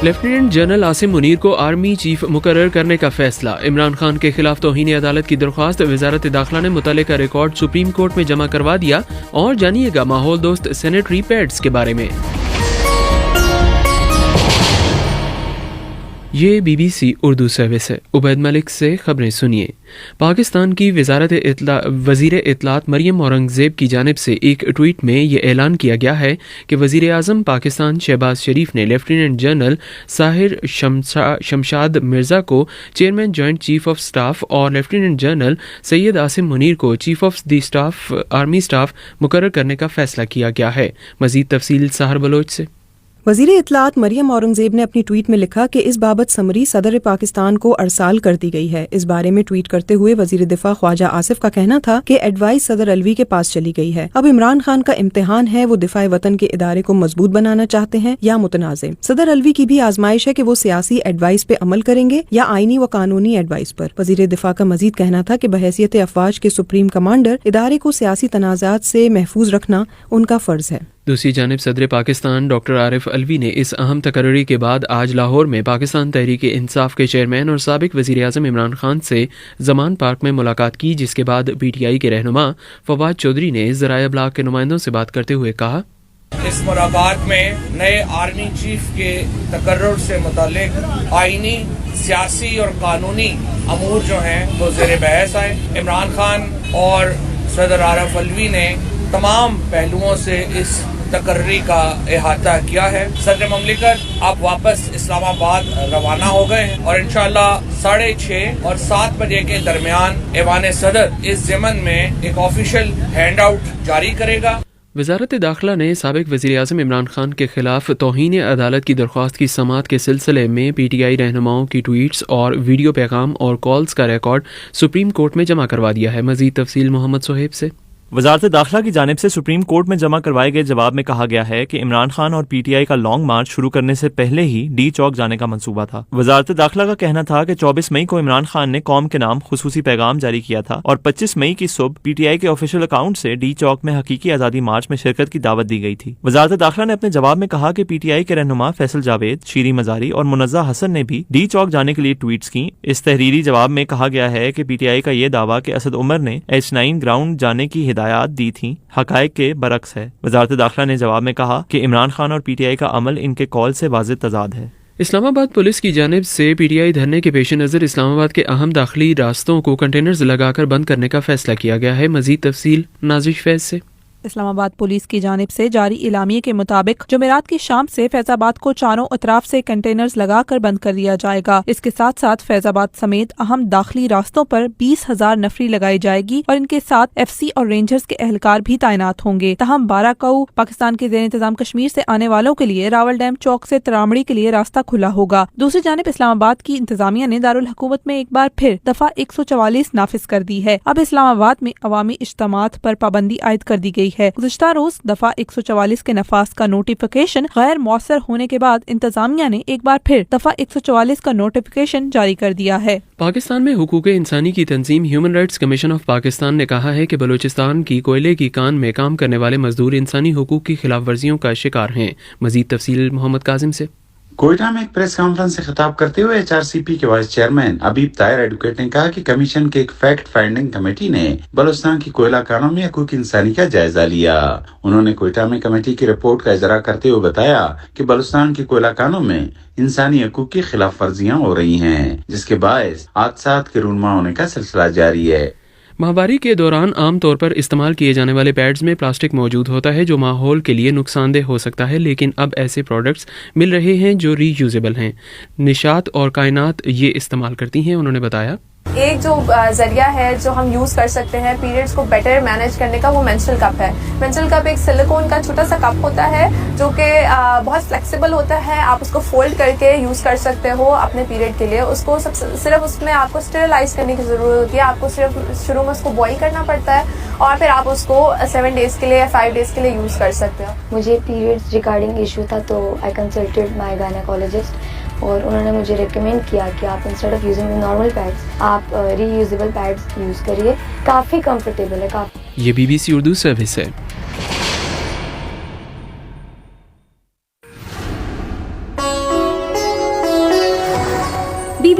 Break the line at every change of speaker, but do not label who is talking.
Lieutenant general Asim Munir کو army chief مقرر کرنے کا فیصلہ. عمران خان کے خلاف توہین عدالت کی درخواست وزارت داخلہ نے متعلقہ ریکارڈ سپریم کورٹ میں جمع کروا دیا. اور جانیے گا ماحول دوست سینیٹری پیڈز کے بارے میں. یہ بی سی اردو سروس ہے. عبید ملک سے خبریں سنیے. پاکستان کی وزیر اطلاعات مریم اورنگزیب کی جانب سے ایک ٹویٹ میں یہ اعلان کیا گیا ہے کہ وزیر اعظم پاکستان شہباز شریف نے لیفٹیننٹ جنرل ساحر شمشاد مرزا کو chairman joint chief of staff اور لیفٹیننٹ جنرل سید عاصم منیر کو chief of the staff army staff مقرر کرنے کا فیصلہ کیا گیا ہے. مزید تفصیل سحر بلوچ سے.
وزیر اطلاعات مریم اورنگزیب نے اپنی ٹویٹ میں لکھا کہ اس بابت سمری صدر پاکستان کو ارسال کر دی گئی ہے. اس بارے میں ٹویٹ کرتے ہوئے وزیر دفاع خواجہ آصف کا کہنا تھا کہ ایڈوائس صدر الوی کے پاس چلی گئی ہے. اب عمران خان کا امتحان ہے وہ دفاع وطن کے ادارے کو مضبوط بنانا چاہتے ہیں یا متنازع. صدر الوی کی بھی آزمائش ہے کہ وہ سیاسی ایڈوائس پہ عمل کریں گے یا آئینی و قانونی ایڈوائس پر. وزیر دفاع کا مزید کہنا تھا کہ بحیثیت افواج کے سپریم کمانڈر ادارے کو سیاسی تنازعات سے محفوظ رکھنا ان کا فرض ہے.
دوسری جانب صدر پاکستان ڈاکٹر عارف الوی نے اس اہم تقرری کے بعد آج لاہور میں پاکستان تحریک انصاف کے چیئرمین اور سابق وزیر اعظم عمران خان سے زمان پارک میں ملاقات کی, جس کے بعد پی ٹی آئی کے رہنما فواد چودھری نے ذرائع ابلاغ کے نمائندوں سے بات کرتے ہوئے کہا,
اس ملاقات میں نئے آرمی چیف کے تقرر سے متعلق آئینی, سیاسی اور قانونی امور جو ہیں وہ زیر بحث آئے. عمران خان اور صدر عارف الوی نے تمام پہلوؤں سے اس تقرری کا احاطہ کیا ہے. صدر مملکت آپ واپس اسلام آباد روانہ ہو گئے ہیں اور انشاءاللہ 6:30 اور 7 بجے کے درمیان ایوان صدر اس ضمن میں ایک آفیشیل ہینڈ آؤٹ جاری کرے گا.
وزارت داخلہ نے سابق وزیر اعظم عمران خان کے خلاف توہین عدالت کی درخواست کی سماعت کے سلسلے میں پی ٹی آئی رہنماؤں کی ٹویٹس اور ویڈیو پیغام اور کالز کا ریکارڈ سپریم کورٹ میں جمع کروا دیا ہے. مزید تفصیل محمد صہیب سے.
وزارت داخلہ کی جانب سے سپریم کورٹ میں جمع کروائے گئے جواب میں کہا گیا ہے کہ عمران خان اور پی ٹی آئی کا لانگ مارچ شروع کرنے سے پہلے ہی ڈی چوک جانے کا منصوبہ تھا. وزارت داخلہ کا کہنا تھا کہ 24 مئی کو عمران خان نے قوم کے نام خصوصی پیغام جاری کیا تھا اور 25 مئی کی صبح پی ٹی آئی کے آفیشیل اکاؤنٹ سے ڈی چوک میں حقیقی آزادی مارچ میں شرکت کی دعوت دی گئی تھی. وزارت داخلہ نے اپنے جواب میں کہا کہ پی ٹی آئی کے رہنما فیصل جاوید, شیریں مزاری اور منزہ حسن نے بھی ڈی چوک جانے کے لیے ٹویٹس کی. اس تحریری جواب میں کہا گیا ہے کہ پی ٹی آئی کا یہ دعویٰ کہ اسد عمر نے H9 گراؤنڈ جانے کی ہدایات دی تھیں حقائق کے برعکس ہے. وزارت داخلہ نے جواب میں کہا کہ عمران خان اور پی ٹی آئی کا عمل ان کے کال سے واضح تضاد ہے.
اسلام آباد پولیس کی جانب سے پی ٹی آئی دھرنے کے پیش نظر اسلام آباد کے اہم داخلی راستوں کو کنٹینرز لگا کر بند کرنے کا فیصلہ کیا گیا ہے. مزید تفصیل نازش فیض سے.
اسلام آباد پولیس کی جانب سے جاری اعلامیے کے مطابق جمعرات کی شام سے فیض آباد کو چاروں اطراف سے کنٹینرز لگا کر بند کر دیا جائے گا. اس کے ساتھ ساتھ فیض آباد سمیت اہم داخلی راستوں پر 20,000 نفری لگائی جائے گی اور ان کے ساتھ ایف سی اور رینجرز کے اہلکار بھی تعینات ہوں گے. تاہم 12 کو پاکستان کے زیر انتظام کشمیر سے آنے والوں کے لیے راول ڈیم چوک سے ترامڑی کے لیے راستہ کھلا ہوگا. دوسری جانب اسلام آباد کی انتظامیہ نے دارالحکومت میں ایک بار پھر دفعہ 144 نافذ کر دی ہے. اب اسلام آباد میں عوامی اجتماعات پر پابندی عائد کر دی گئی ہے. گزشتہ روز دفعہ 144 کے نفاذ کا نوٹیفیکیشن غیر مؤثر ہونے کے بعد انتظامیہ نے ایک بار پھر دفعہ 144 کا نوٹیفیکیشن جاری کر دیا ہے.
پاکستان میں حقوق انسانی کی تنظیم human rights commission of Pakistan نے کہا ہے کہ بلوچستان کی کوئلے کی کان میں کام کرنے والے مزدور انسانی حقوق کی خلاف ورزیوں کا شکار ہیں. مزید تفصیل محمد کاظم سے.
کوئٹہ میں ایک پریس کانفرنس سے خطاب کرتے ہوئے HRCP کے وائس چیئرمین حبیب طاہر ایڈوکیٹ نے کہا کہ کمیشن کے ایک فیکٹ فائنڈنگ کمیٹی نے بلوچستان کی کوئلہ کانوں میں حقوق انسانی کا جائزہ لیا. انہوں نے کوئٹہ میں کمیٹی کی رپورٹ کا اجرا کرتے ہوئے بتایا کہ بلوچستان کی کوئلہ کانوں میں انسانی حقوق کی خلاف ورزیاں ہو رہی ہیں، جس کے باعث حادثات کے رونما ہونے کا سلسلہ جاری ہے.
ماہواری کے دوران عام طور پر استعمال کیے جانے والے پیڈز میں پلاسٹک موجود ہوتا ہے جو ماحول کے لیے نقصان دہ ہو سکتا ہے، لیکن اب ایسے پروڈکٹس مل رہے ہیں جو ری یوزیبل ہیں. نشاط اور کائنات یہ استعمال کرتی ہیں. انہوں نے بتایا
ایک جو ذریعہ ہے جو ہم یوز کر سکتے ہیں پیریڈز کو بیٹر مینیج کرنے کا، وہ مینسٹرل کپ ہے. مینسٹرل کپ ایک سلیکون کا چھوٹا سا کپ ہوتا ہے جو کہ بہت فلیکسیبل ہوتا ہے. آپ اس کو فولڈ کر کے یوز کر سکتے ہو اپنے پیریڈ کے لیے. اس کو صرف اس میں آپ کو اسٹیرلائز کرنے کی ضرورت ہوتی ہے. آپ کو صرف شروع میں اس کو بوائل کرنا پڑتا ہے اور پھر آپ اس کو 7 ڈیز کے لیے یا 5 ڈیز کے لیے یوز کر سکتے ہو.
مجھے پیریڈز ریگارڈنگ ایشو تھا تو آئی کنسلٹیڈ مائی گائنیکالوجسٹ اور انہوں نے مجھے ریکمینڈ کیا کہ آپ instead of using normal pads آپ ری یوزیبل پیڈس یوز کریے. کافی کمفرٹیبل ہے.
یہ BBC اردو سروس ہے.